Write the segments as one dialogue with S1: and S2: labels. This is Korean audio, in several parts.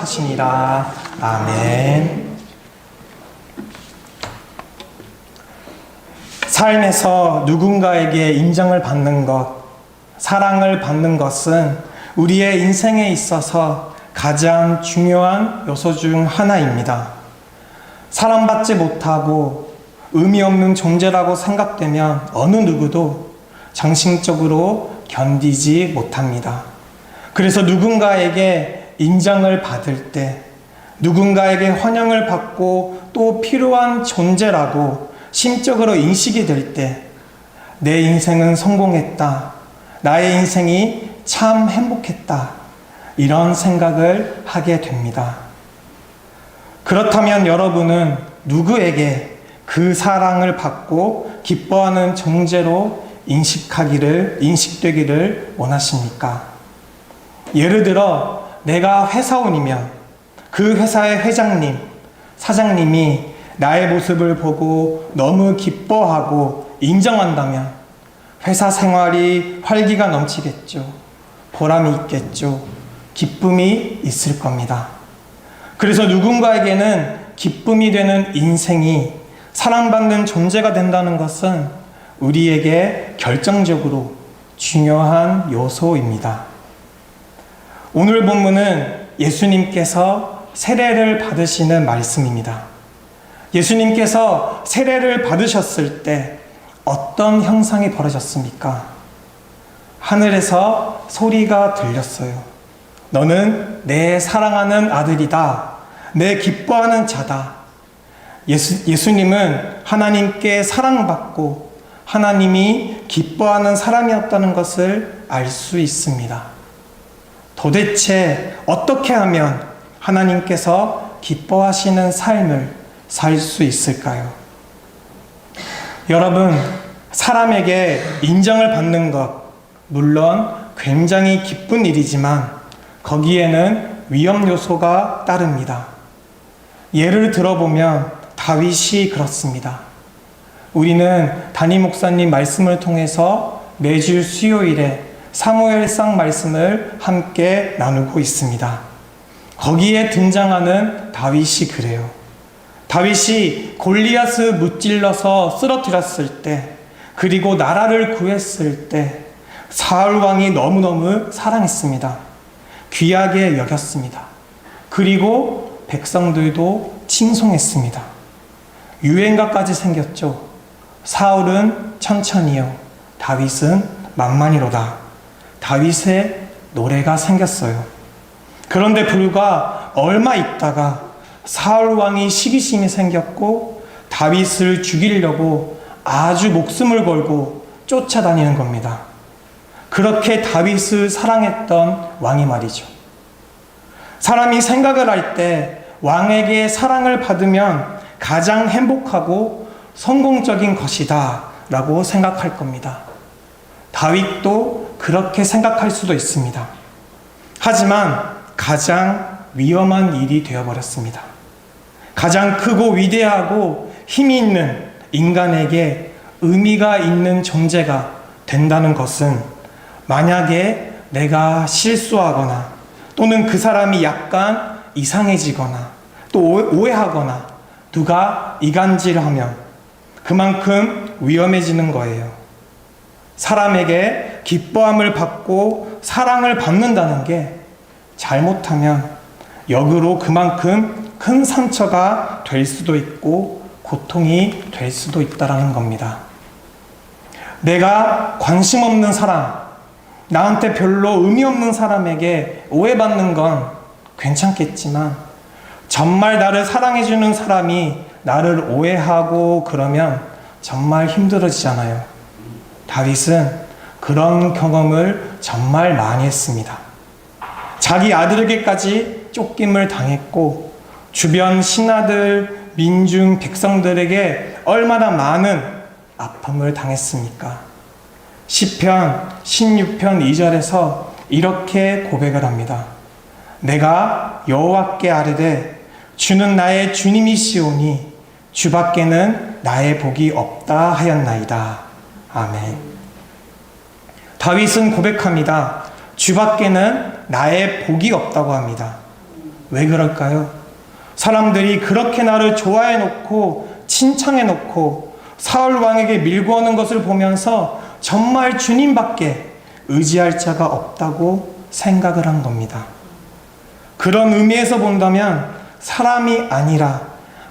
S1: 하시니라. 아멘. 삶에서 누군가에게 인정을 받는 것, 사랑을 받는 것은 우리의 인생에 있어서 가장 중요한 요소 중 하나입니다. 사랑받지 못하고 의미 없는 존재라고 생각되면 어느 누구도 정신적으로 견디지 못합니다. 그래서 누군가에게 인정을 받을 때, 누군가에게 환영을 받고 또 필요한 존재라고 심적으로 인식이 될 때, 내 인생은 성공했다, 나의 인생이 참 행복했다, 이런 생각을 하게 됩니다. 그렇다면 여러분은 누구에게 그 사랑을 받고 기뻐하는 존재로 인식되기를 원하십니까? 예를 들어 내가 회사원이면 그 회사의 회장님, 사장님이 나의 모습을 보고 너무 기뻐하고 인정한다면 회사 생활이 활기가 넘치겠죠. 보람이 있겠죠. 기쁨이 있을 겁니다. 그래서 누군가에게는 기쁨이 되는 인생이 사랑받는 존재가 된다는 것은 우리에게 결정적으로 중요한 요소입니다. 오늘 본문은 예수님께서 세례를 받으시는 말씀입니다. 예수님께서 세례를 받으셨을 때 어떤 현상이 벌어졌습니까? 하늘에서 소리가 들렸어요. 너는 내 사랑하는 아들이다. 내 기뻐하는 자다. 예수님은 하나님께 사랑받고 하나님이 기뻐하는 사람이었다는 것을 알 수 있습니다. 도대체 어떻게 하면 하나님께서 기뻐하시는 삶을 살 수 있을까요? 여러분, 사람에게 인정을 받는 것, 물론 굉장히 기쁜 일이지만 거기에는 위험 요소가 따릅니다. 예를 들어보면 다윗이 그렇습니다. 우리는 담임 목사님 말씀을 통해서 매주 수요일에 사무엘상 말씀을 함께 나누고 있습니다. 거기에 등장하는 다윗이 그래요. 다윗이 골리앗을 무찔러서 쓰러뜨렸을 때, 그리고 나라를 구했을 때 사울 왕이 너무너무 사랑했습니다. 귀하게 여겼습니다. 그리고 백성들도 칭송했습니다. 유행가까지 생겼죠. 사울은 천천히요, 다윗은 만만히로다. 다윗의 노래가 생겼어요. 그런데 불과 얼마 있다가 사울 왕이 시기심이 생겼고 다윗을 죽이려고 아주 목숨을 걸고 쫓아다니는 겁니다. 그렇게 다윗을 사랑했던 왕이 말이죠. 사람이 생각을 할 때 왕에게 사랑을 받으면 가장 행복하고 성공적인 것이다 라고 생각할 겁니다. 다윗도 그렇게 생각할 수도 있습니다. 하지만 가장 위험한 일이 되어버렸습니다. 가장 크고 위대하고 힘이 있는 인간에게 의미가 있는 존재가 된다는 것은 만약에 내가 실수하거나 또는 그 사람이 약간 이상해지거나 또 오해하거나 누가 이간질하면 그만큼 위험해지는 거예요. 사람에게 기뻐함을 받고 사랑을 받는다는 게 잘못하면 역으로 그만큼 큰 상처가 될 수도 있고 고통이 될 수도 있다는 겁니다. 내가 관심 없는 사람, 나한테 별로 의미 없는 사람에게 오해받는 건 괜찮겠지만 정말 나를 사랑해주는 사람이 나를 오해하고 그러면 정말 힘들어지잖아요. 다윗은 그런 경험을 정말 많이 했습니다. 자기 아들에게까지 쫓김을 당했고 주변 신하들, 민중, 백성들에게 얼마나 많은 아픔을 당했습니까? 시편 16편 2절에서 이렇게 고백을 합니다. 내가 여호와께 아뢰되 주는 나의 주님이시오니 주밖에는 나의 복이 없다 하였나이다. 아멘. 다윗은 고백합니다. 주밖에는 나의 복이 없다고 합니다. 왜 그럴까요? 사람들이 그렇게 나를 좋아해 놓고 칭찬해 놓고 사울 왕에게 밀고 오는 것을 보면서 정말 주님밖에 의지할 자가 없다고 생각을 한 겁니다. 그런 의미에서 본다면 사람이 아니라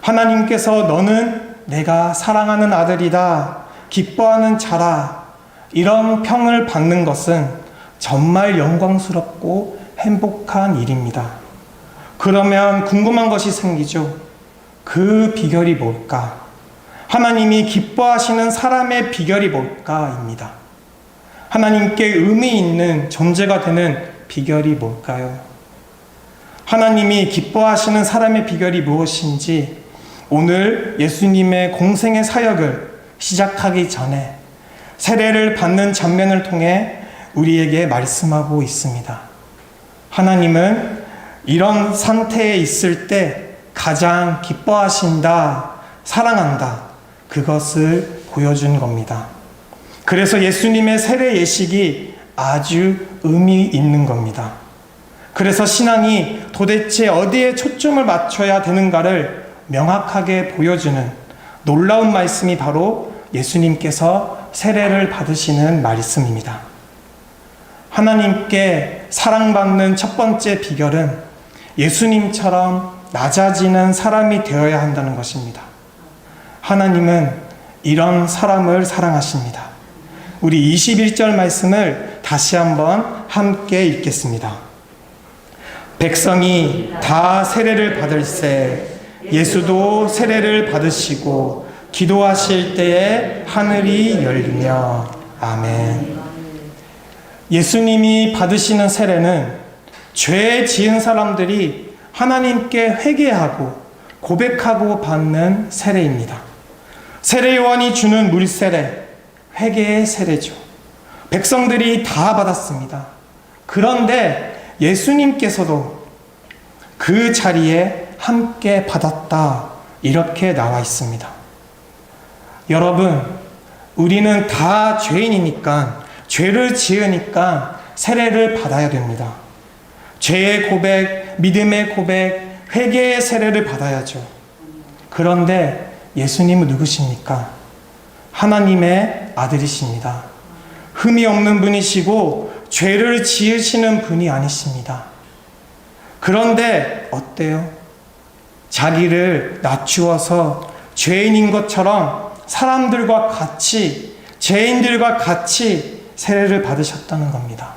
S1: 하나님께서 너는 내가 사랑하는 아들이다, 기뻐하는 자라, 이런 평을 받는 것은 정말 영광스럽고 행복한 일입니다. 그러면 궁금한 것이 생기죠. 그 비결이 뭘까? 하나님이 기뻐하시는 사람의 비결이 뭘까입니다. 하나님께 의미 있는 존재가 되는 비결이 뭘까요? 하나님이 기뻐하시는 사람의 비결이 무엇인지 오늘 예수님의 공생의 사역을 시작하기 전에 세례를 받는 장면을 통해 우리에게 말씀하고 있습니다. 하나님은 이런 상태에 있을 때 가장 기뻐하신다, 사랑한다, 그것을 보여준 겁니다. 그래서 예수님의 세례 예식이 아주 의미 있는 겁니다. 그래서 신앙이 도대체 어디에 초점을 맞춰야 되는가를 명확하게 보여주는 놀라운 말씀이 바로 예수님께서 세례를 받으시는 말씀입니다. 하나님께 사랑받는 첫 번째 비결은 예수님처럼 낮아지는 사람이 되어야 한다는 것입니다. 하나님은 이런 사람을 사랑하십니다. 우리 21절 말씀을 다시 한번 함께 읽겠습니다. 백성이 다 세례를 받을새 예수도 세례를 받으시고 기도하실 때에 하늘이 열리며 아멘. 예수님이 받으시는 세례는 죄 지은 사람들이 하나님께 회개하고 고백하고 받는 세례입니다. 세례 요한이 주는 물세례, 회개의 세례죠. 백성들이 다 받았습니다. 그런데 예수님께서도 그 자리에 함께 받았다, 이렇게 나와 있습니다. 여러분, 우리는 다 죄인이니까, 죄를 지으니까 세례를 받아야 됩니다. 죄의 고백, 믿음의 고백, 회개의 세례를 받아야죠. 그런데 예수님은 누구십니까? 하나님의 아들이십니다. 흠이 없는 분이시고 죄를 지으시는 분이 아니십니다. 그런데 어때요? 자기를 낮추어서 죄인인 것처럼 사람들과 같이, 죄인들과 같이 세례를 받으셨다는 겁니다.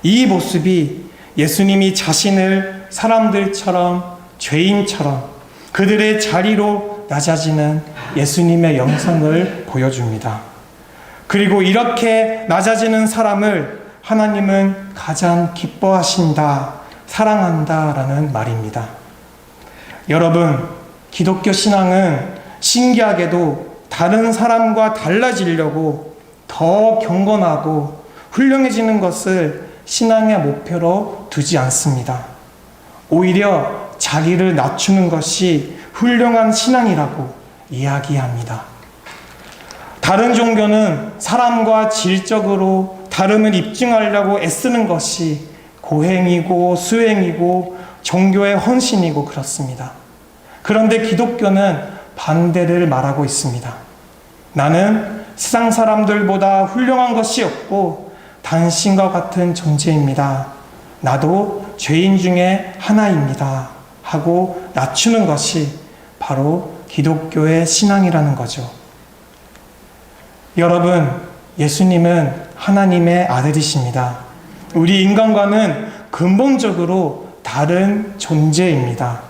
S1: 이 모습이 예수님이 자신을 사람들처럼, 죄인처럼 그들의 자리로 낮아지는 예수님의 영성을 보여줍니다. 그리고 이렇게 낮아지는 사람을 하나님은 가장 기뻐하신다, 사랑한다라는 말입니다. 여러분, 기독교 신앙은 신기하게도 다른 사람과 달라지려고 더 경건하고 훌륭해지는 것을 신앙의 목표로 두지 않습니다. 오히려 자기를 낮추는 것이 훌륭한 신앙이라고 이야기합니다. 다른 종교는 사람과 질적으로 다름을 입증하려고 애쓰는 것이 고행이고 수행이고 종교의 헌신이고 그렇습니다. 그런데 기독교는 반대를 말하고 있습니다. 나는 세상 사람들보다 훌륭한 것이 없고 당신과 같은 존재입니다. 나도 죄인 중에 하나입니다. 하고 낮추는 것이 바로 기독교의 신앙이라는 거죠. 여러분, 예수님은 하나님의 아들이십니다. 우리 인간과는 근본적으로 다른 존재입니다.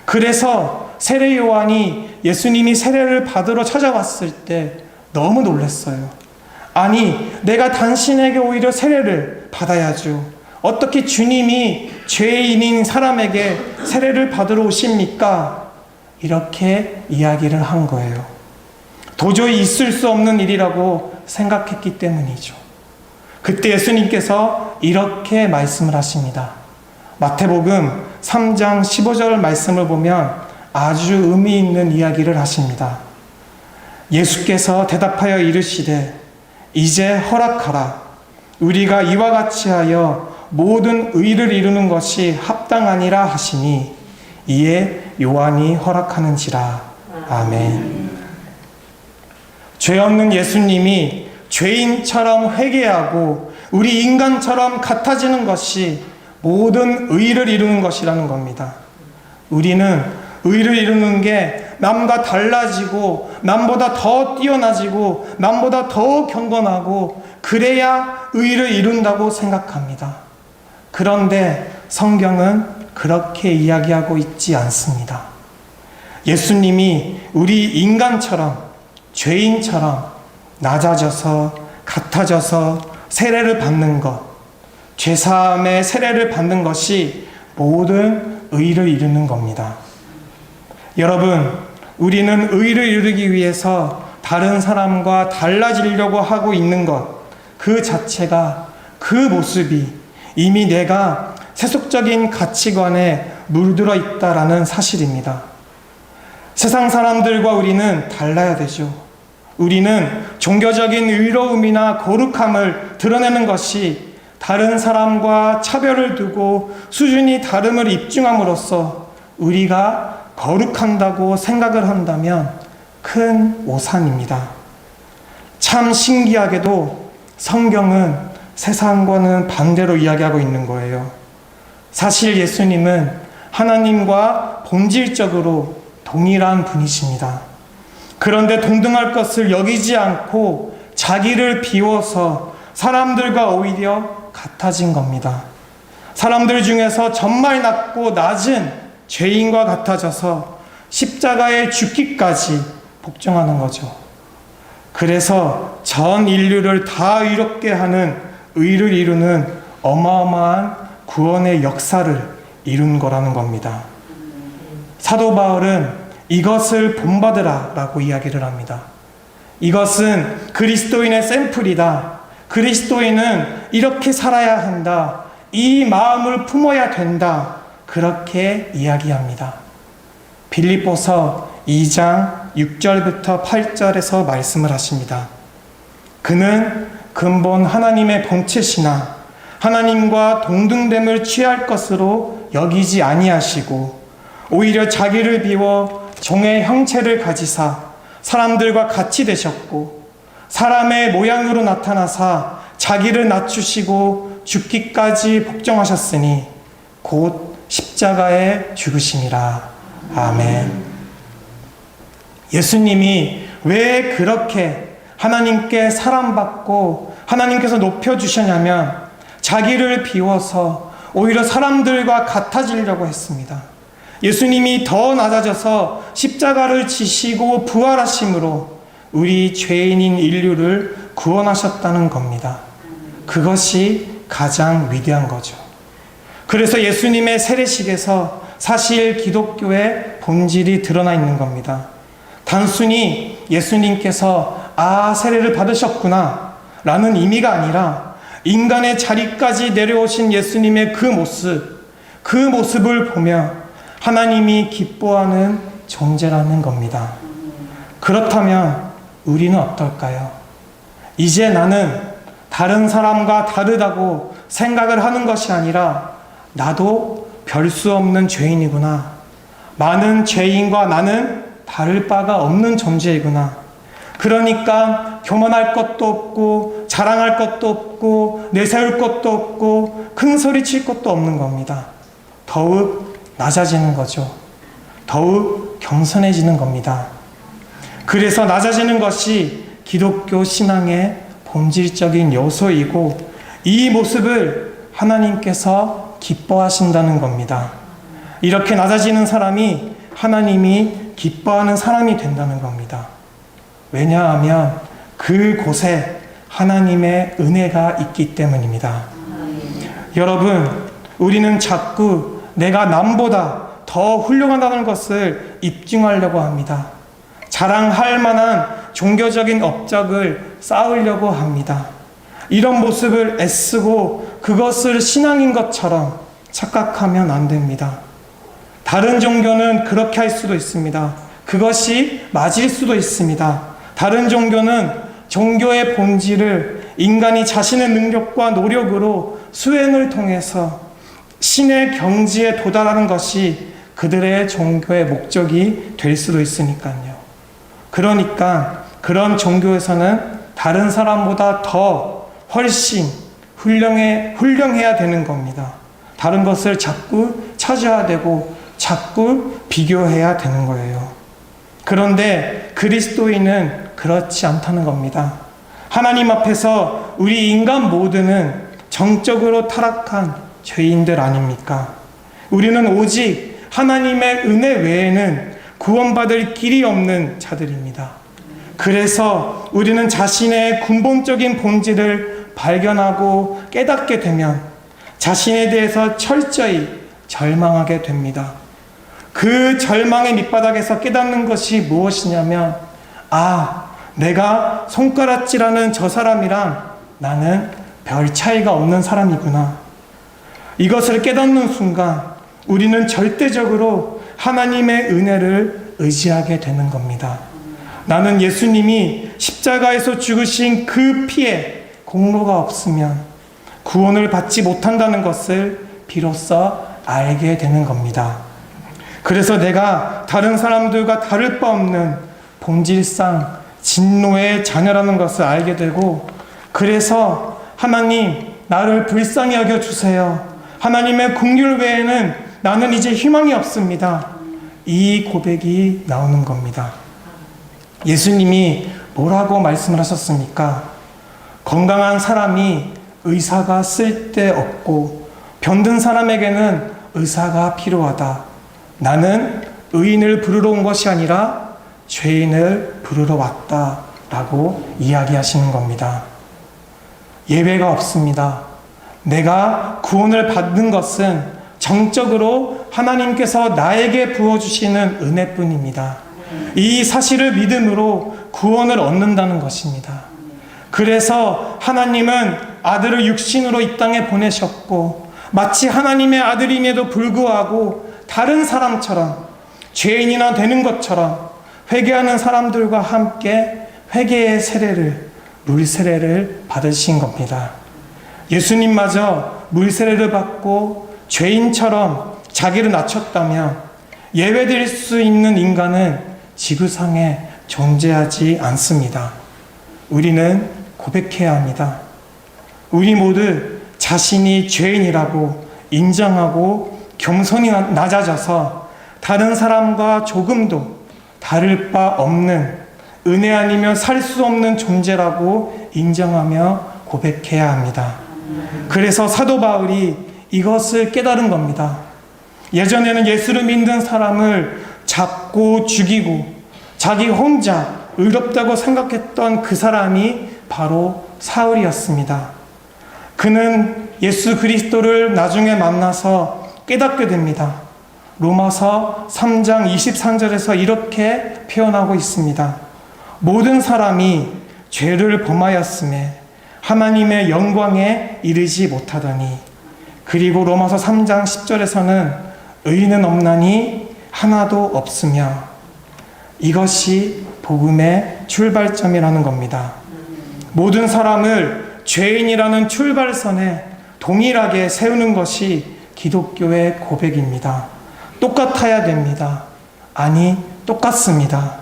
S1: 그래서 세례 요한이 예수님이 세례를 받으러 찾아왔을 때 너무 놀랐어요. 아니, 내가 당신에게 오히려 세례를 받아야죠. 어떻게 주님이 죄인인 사람에게 세례를 받으러 오십니까? 이렇게 이야기를 한 거예요. 도저히 있을 수 없는 일이라고 생각했기 때문이죠. 그때 예수님께서 이렇게 말씀을 하십니다. 마태복음 3장 15절 말씀을 보면 아주 의미 있는 이야기를 하십니다. 예수께서 대답하여 이르시되 이제 허락하라. 우리가 이와 같이 하여 모든 의를 이루는 것이 합당하니라 하시니 이에 요한이 허락하는지라. 아멘. 죄 없는 예수님이 죄인처럼 회개하고 우리 인간처럼 같아지는 것이 모든 의를 이루는 것이라는 겁니다. 우리는 의를 이루는 게 남과 달라지고 남보다 더 뛰어나지고 남보다 더 경건하고 그래야 의를 이룬다고 생각합니다. 그런데 성경은 그렇게 이야기하고 있지 않습니다. 예수님이 우리 인간처럼 죄인처럼 낮아져서 같아져서 세례를 받는 것, 죄사함의 세례를 받는 것이 모든 의를 이루는 겁니다. 여러분, 우리는 의를 이루기 위해서 다른 사람과 달라지려고 하고 있는 것, 그 자체가, 그 모습이 이미 내가 세속적인 가치관에 물들어 있다라는 사실입니다. 세상 사람들과 우리는 달라야 되죠. 우리는 종교적인 의로움이나 거룩함을 드러내는 것이 다른 사람과 차별을 두고 수준이 다름을 입증함으로써 우리가 거룩한다고 생각을 한다면 큰 오산입니다. 참 신기하게도 성경은 세상과는 반대로 이야기하고 있는 거예요. 사실 예수님은 하나님과 본질적으로 동일한 분이십니다. 그런데 동등할 것을 여기지 않고 자기를 비워서 사람들과 오히려 같아진 겁니다. 사람들 중에서 정말 낮고 낮은 죄인과 같아져서 십자가에 죽기까지 복종하는 거죠. 그래서 전 인류를 다 의롭게 하는 의를 이루는 어마어마한 구원의 역사를 이룬 거라는 겁니다. 사도 바울은 이것을 본받으라 라고 이야기를 합니다. 이것은 그리스도인의 샘플이다. 그리스도인은 이렇게 살아야 한다. 이 마음을 품어야 된다. 그렇게 이야기합니다. 빌립보서 2장 6절부터 8절에서 말씀을 하십니다. 그는 근본 하나님의 본체시나 하나님과 동등됨을 취할 것으로 여기지 아니하시고 오히려 자기를 비워 종의 형체를 가지사 사람들과 같이 되셨고 사람의 모양으로 나타나사 자기를 낮추시고 죽기까지 복종하셨으니 곧 십자가에 죽으심이라. 아멘. 예수님이 왜 그렇게 하나님께 사랑받고 하나님께서 높여주셨냐면 자기를 비워서 오히려 사람들과 같아지려고 했습니다. 예수님이 더 낮아져서 십자가를 지시고 부활하심으로 우리 죄인인 인류를 구원하셨다는 겁니다. 그것이 가장 위대한 거죠. 그래서 예수님의 세례식에서 사실 기독교의 본질이 드러나 있는 겁니다. 단순히 예수님께서 세례를 받으셨구나 라는 의미가 아니라 인간의 자리까지 내려오신 예수님의 그 모습을 보며 하나님이 기뻐하는 존재라는 겁니다. 그렇다면 우리는 어떨까요? 이제 나는 다른 사람과 다르다고 생각을 하는 것이 아니라 나도 별 수 없는 죄인이구나. 많은 죄인과 나는 다를 바가 없는 존재이구나. 그러니까 교만할 것도 없고 자랑할 것도 없고 내세울 것도 없고 큰 소리 칠 것도 없는 겁니다. 더욱 낮아지는 거죠. 더욱 겸손해지는 겁니다. 그래서 낮아지는 것이 기독교 신앙의 본질적인 요소이고 이 모습을 하나님께서 기뻐하신다는 겁니다. 이렇게 낮아지는 사람이 하나님이 기뻐하는 사람이 된다는 겁니다. 왜냐하면 그곳에 하나님의 은혜가 있기 때문입니다. 여러분, 우리는 자꾸 내가 남보다 더 훌륭하다는 것을 입증하려고 합니다. 자랑할 만한 종교적인 업적을 쌓으려고 합니다. 이런 모습을 애쓰고 그것을 신앙인 것처럼 착각하면 안 됩니다. 다른 종교는 그렇게 할 수도 있습니다. 그것이 맞을 수도 있습니다. 다른 종교는 종교의 본질을 인간이 자신의 능력과 노력으로 수행을 통해서 신의 경지에 도달하는 것이 그들의 종교의 목적이 될 수도 있으니까요. 그러니까 그런 종교에서는 다른 사람보다 더 훨씬 훌륭해야 되는 겁니다. 다른 것을 자꾸 찾아야 되고 자꾸 비교해야 되는 거예요. 그런데 그리스도인은 그렇지 않다는 겁니다. 하나님 앞에서 우리 인간 모두는 정적으로 타락한 죄인들 아닙니까? 우리는 오직 하나님의 은혜 외에는 구원받을 길이 없는 자들입니다. 그래서 우리는 자신의 근본적인 본질을 발견하고 깨닫게 되면 자신에 대해서 철저히 절망하게 됩니다. 그 절망의 밑바닥에서 깨닫는 것이 무엇이냐면, 내가 손가락질하는 저 사람이랑 나는 별 차이가 없는 사람이구나. 이것을 깨닫는 순간 우리는 절대적으로 하나님의 은혜를 의지하게 되는 겁니다. 나는 예수님이 십자가에서 죽으신 그 피에 공로가 없으면 구원을 받지 못한다는 것을 비로소 알게 되는 겁니다. 그래서 내가 다른 사람들과 다를 바 없는 본질상 진노의 자녀라는 것을 알게 되고, 그래서 하나님 나를 불쌍히 여겨주세요. 하나님의 긍휼 외에는 나는 이제 희망이 없습니다. 이 고백이 나오는 겁니다. 예수님이 뭐라고 말씀을 하셨습니까? 건강한 사람이 의사가 쓸데없고 병든 사람에게는 의사가 필요하다. 나는 의인을 부르러 온 것이 아니라 죄인을 부르러 왔다 라고 이야기하시는 겁니다. 예외가 없습니다. 내가 구원을 받는 것은 정적으로 하나님께서 나에게 부어주시는 은혜뿐입니다. 이 사실을 믿음으로 구원을 얻는다는 것입니다. 그래서 하나님은 아들을 육신으로 이 땅에 보내셨고, 마치 하나님의 아들임에도 불구하고 다른 사람처럼 죄인이나 되는 것처럼 회개하는 사람들과 함께 회개의 세례를, 물세례를 받으신 겁니다. 예수님마저 물세례를 받고 죄인처럼 자기를 낮췄다면 예외될 수 있는 인간은 지구상에 존재하지 않습니다. 우리는 고백해야 합니다. 우리 모두 자신이 죄인이라고 인정하고 겸손히 낮아져서 다른 사람과 조금도 다를 바 없는 은혜 아니면 살 수 없는 존재라고 인정하며 고백해야 합니다. 그래서 사도 바울이 이것을 깨달은 겁니다. 예전에는 예수를 믿는 사람을 잡고 죽이고 자기 혼자 의롭다고 생각했던 그 사람이 바로 사울이었습니다. 그는 예수 그리스도를 나중에 만나서 깨닫게 됩니다. 로마서 3장 23절에서 이렇게 표현하고 있습니다. 모든 사람이 죄를 범하였음에 하나님의 영광에 이르지 못하더니, 그리고 로마서 3장 10절에서는 의인은 없나니 하나도 없으며, 이것이 복음의 출발점이라는 겁니다. 모든 사람을 죄인이라는 출발선에 동일하게 세우는 것이 기독교의 고백입니다. 똑같아야 됩니다. 아니, 똑같습니다.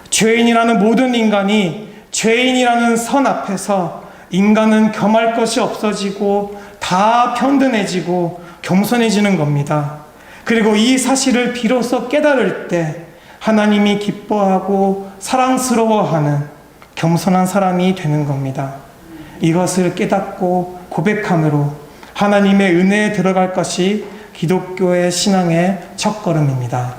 S1: 죄인이라는 모든 인간이 죄인이라는 선 앞에서 인간은 겸할 것이 없어지고 다 편든해지고 겸손해지는 겁니다. 그리고 이 사실을 비로소 깨달을 때 하나님이 기뻐하고 사랑스러워하는 겸손한 사람이 되는 겁니다. 이것을 깨닫고 고백함으로 하나님의 은혜에 들어갈 것이 기독교의 신앙의 첫걸음입니다.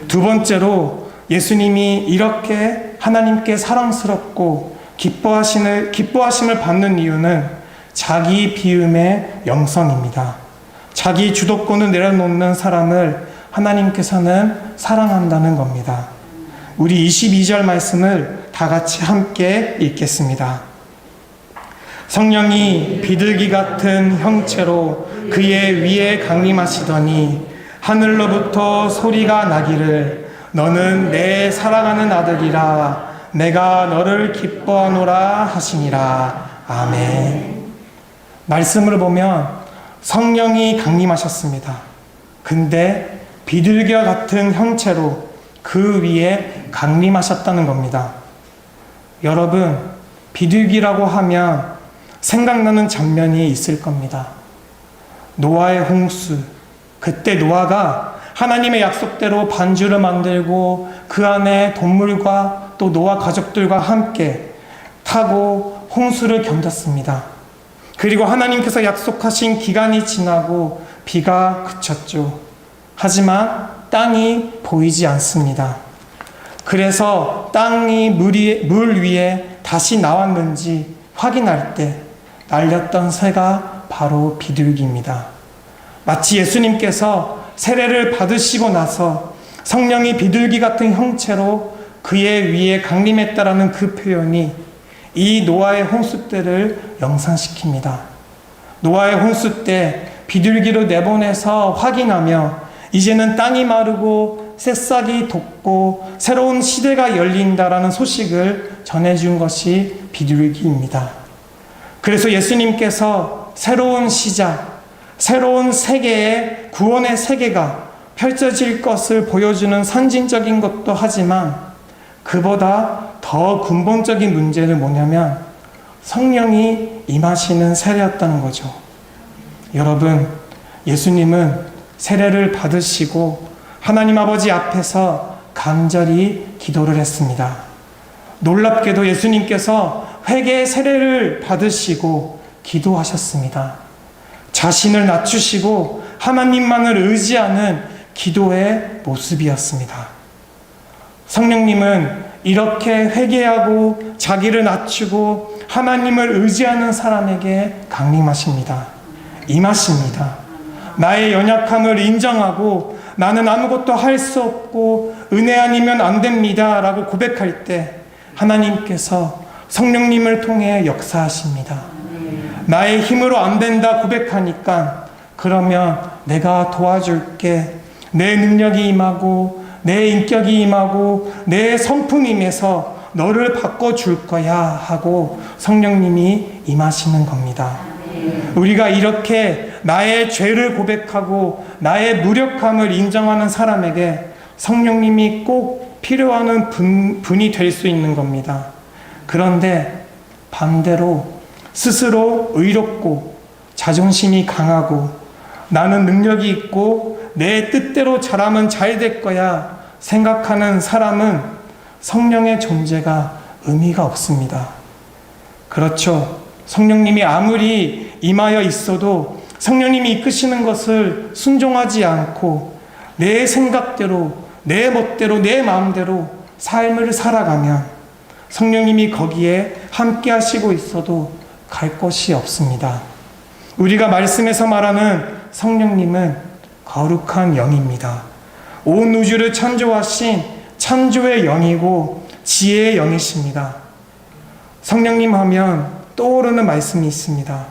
S1: 두 번째로 예수님이 이렇게 하나님께 사랑스럽고 기뻐하심을 받는 이유는 자기 비움의 영성입니다. 자기 주도권을 내려놓는 사람을 하나님께서는 사랑한다는 겁니다. 우리 22절 말씀을 다 같이 함께 읽겠습니다. 성령이 비둘기 같은 형체로 그의 위에 강림하시더니 하늘로부터 소리가 나기를 너는 내 사랑하는 아들이라 내가 너를 기뻐하노라 하시니라. 아멘. 말씀을 보면 성령이 강림하셨습니다. 근데 비둘기와 같은 형체로 그 위에 강림하셨다는 겁니다. 여러분, 비둘기라고 하면 생각나는 장면이 있을 겁니다. 노아의 홍수. 그때 노아가 하나님의 약속대로 반주를 만들고 그 안에 동물과 또 노아 가족들과 함께 타고 홍수를 견뎠습니다. 그리고 하나님께서 약속하신 기간이 지나고 비가 그쳤죠. 하지만 땅이 보이지 않습니다. 그래서 땅이 물 위에 다시 나왔는지 확인할 때 날렸던 새가 바로 비둘기입니다. 마치 예수님께서 세례를 받으시고 나서 성령이 비둘기 같은 형체로 그의 위에 강림했다라는 그 표현이 이 노아의 홍수 때를 연상시킵니다. 노아의 홍수 때 비둘기로 내보내서 확인하며 이제는 땅이 마르고 새싹이 돋고 새로운 시대가 열린다라는 소식을 전해준 것이 비둘기입니다. 그래서 예수님께서 새로운 시작, 새로운 세계의 구원의 세계가 펼쳐질 것을 보여주는 상징적인 것도 하지만 그보다 더 근본적인 문제는 뭐냐면 성령이 임하시는 세례였다는 거죠. 여러분, 예수님은 세례를 받으시고 하나님 아버지 앞에서 간절히 기도를 했습니다. 놀랍게도 예수님께서 회개의 세례를 받으시고 기도하셨습니다. 자신을 낮추시고 하나님만을 의지하는 기도의 모습이었습니다. 성령님은 이렇게 회개하고 자기를 낮추고 하나님을 의지하는 사람에게 강림하십니다. 임하십니다. 나의 연약함을 인정하고 나는 아무것도 할 수 없고 은혜 아니면 안 됩니다 라고 고백할 때 하나님께서 성령님을 통해 역사하십니다. 나의 힘으로 안 된다 고백하니까 그러면 내가 도와줄게. 내 능력이 임하고 내 인격이 임하고 내 성품이 임해서 너를 바꿔줄 거야 하고 성령님이 임하시는 겁니다. 우리가 이렇게 나의 죄를 고백하고 나의 무력함을 인정하는 사람에게 성령님이 꼭 필요한 분이 될 수 있는 겁니다. 그런데 반대로 스스로 의롭고 자존심이 강하고 나는 능력이 있고 내 뜻대로 잘하면 잘 될 거야 생각하는 사람은 성령의 존재가 의미가 없습니다. 그렇죠. 성령님이 아무리 임하여 있어도 성령님이 이끄시는 것을 순종하지 않고 내 생각대로, 내 멋대로, 내 마음대로 삶을 살아가면 성령님이 거기에 함께 하시고 있어도 갈 곳이 없습니다. 우리가 말씀에서 말하는 성령님은 거룩한 영입니다. 온 우주를 창조하신 창조의 영이고 지혜의 영이십니다. 성령님 하면 떠오르는 말씀이 있습니다.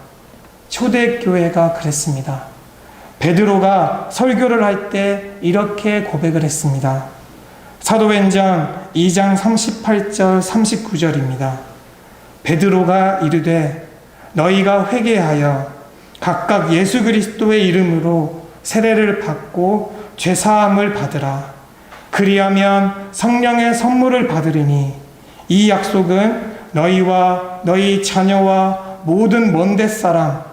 S1: 초대교회가 그랬습니다. 베드로가 설교를 할 때 이렇게 고백을 했습니다. 사도행전 2장 38절 39절입니다. 베드로가 이르되 너희가 회개하여 각각 예수 그리스도의 이름으로 세례를 받고 죄사함을 받으라. 그리하면 성령의 선물을 받으리니 이 약속은 너희와 너희 자녀와 모든 먼 데 사람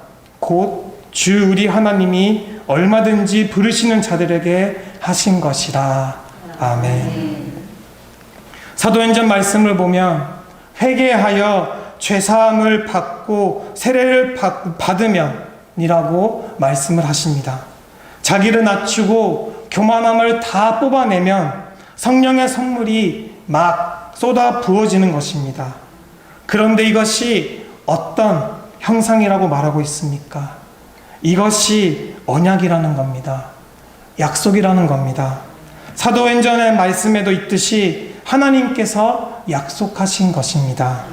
S1: 곧 주 우리 하나님이 얼마든지 부르시는 자들에게 하신 것이라. 아멘. 사도행전 말씀을 보면 회개하여 죄사함을 받고 세례를 받으면 이라고 말씀을 하십니다. 자기를 낮추고 교만함을 다 뽑아내면 성령의 선물이 막 쏟아 부어지는 것입니다. 그런데 이것이 어떤 형상이라고 말하고 있습니까? 이것이 언약이라는 겁니다. 약속이라는 겁니다. 사도행전의 말씀에도 있듯이 하나님께서 약속하신 것입니다.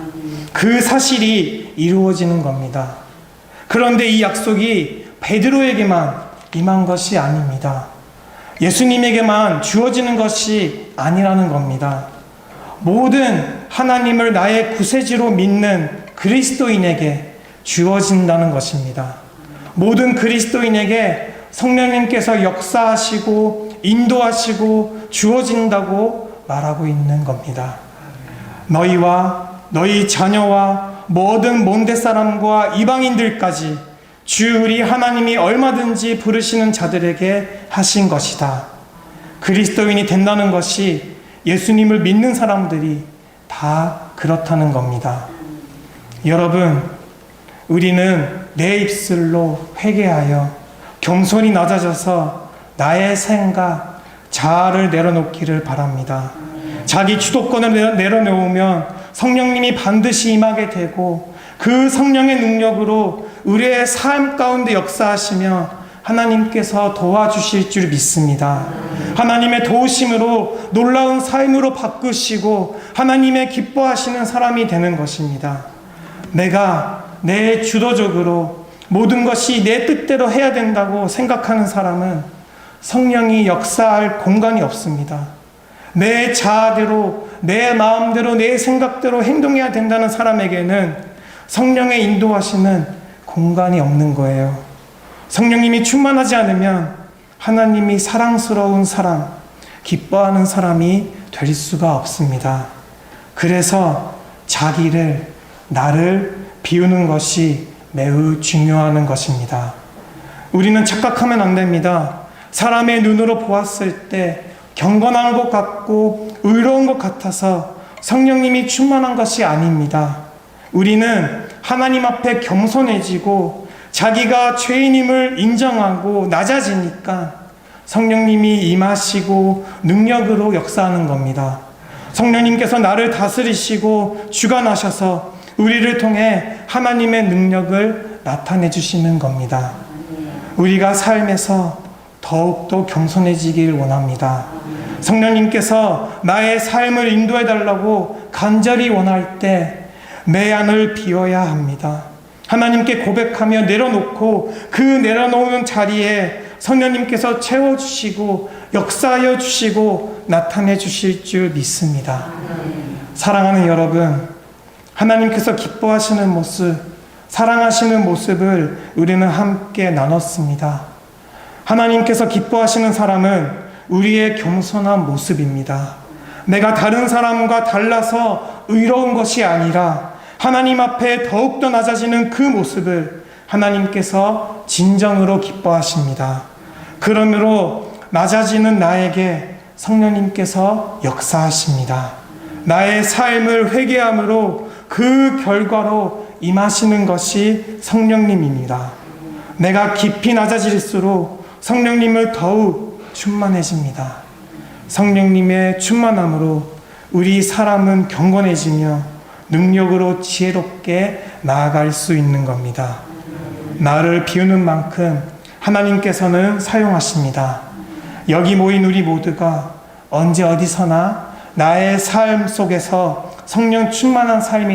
S1: 그 사실이 이루어지는 겁니다. 그런데 이 약속이 베드로에게만 임한 것이 아닙니다. 예수님에게만 주어지는 것이 아니라는 겁니다. 모든 하나님을 나의 구세주로 믿는 그리스도인에게 주어진다는 것입니다. 모든 그리스도인에게 성령님께서 역사하시고 인도하시고 주어진다고 말하고 있는 겁니다. 너희와 너희 자녀와 모든 몬대 사람과 이방인들까지 주 우리 하나님이 얼마든지 부르시는 자들에게 하신 것이다. 그리스도인이 된다는 것이 예수님을 믿는 사람들이 다 그렇다는 겁니다. 여러분, 우리는 내 입술로 회개하여 겸손히 낮아져서 나의 생각, 자아를 내려놓기를 바랍니다. 자기 주도권을 내려놓으면 성령님이 반드시 임하게 되고 그 성령의 능력으로 우리의 삶 가운데 역사하시며 하나님께서 도와주실 줄 믿습니다. 하나님의 도우심으로 놀라운 삶으로 바꾸시고 하나님의 기뻐하시는 사람이 되는 것입니다. 내가 내 주도적으로 모든 것이 내 뜻대로 해야 된다고 생각하는 사람은 성령이 역사할 공간이 없습니다. 내 자아대로, 내 마음대로, 내 생각대로 행동해야 된다는 사람에게는 성령의 인도하시는 공간이 없는 거예요. 성령님이 충만하지 않으면 하나님이 사랑스러운 사람, 기뻐하는 사람이 될 수가 없습니다. 그래서 자기를, 나를 비우는 것이 매우 중요한 것입니다. 우리는 착각하면 안 됩니다. 사람의 눈으로 보았을 때 경건한 것 같고 의로운 것 같아서 성령님이 충만한 것이 아닙니다. 우리는 하나님 앞에 겸손해지고 자기가 죄인임을 인정하고 낮아지니까 성령님이 임하시고 능력으로 역사하는 겁니다. 성령님께서 나를 다스리시고 주관하셔서 우리를 통해 하나님의 능력을 나타내 주시는 겁니다. 우리가 삶에서 더욱더 겸손해지길 원합니다. 성령님께서 나의 삶을 인도해 달라고 간절히 원할 때 내 안을 비워야 합니다. 하나님께 고백하며 내려놓고 그 내려놓은 자리에 성령님께서 채워주시고 역사하여 주시고 나타내 주실 줄 믿습니다. 사랑하는 여러분, 하나님께서 기뻐하시는 모습, 사랑하시는 모습을 우리는 함께 나눴습니다. 하나님께서 기뻐하시는 사람은 우리의 겸손한 모습입니다. 내가 다른 사람과 달라서 의로운 것이 아니라 하나님 앞에 더욱더 낮아지는 그 모습을 하나님께서 진정으로 기뻐하십니다. 그러므로 낮아지는 나에게 성령님께서 역사하십니다. 나의 삶을 회개함으로 그 결과로 임하시는 것이 성령님입니다. 내가 깊이 낮아질수록 성령님을 더욱 충만해집니다. 성령님의 충만함으로 우리 사람은 경건해지며 능력으로 지혜롭게 나아갈 수 있는 겁니다. 나를 비우는 만큼 하나님께서는 사용하십니다. 여기 모인 우리 모두가 언제 어디서나 나의 삶 속에서 성령 충만한 삶이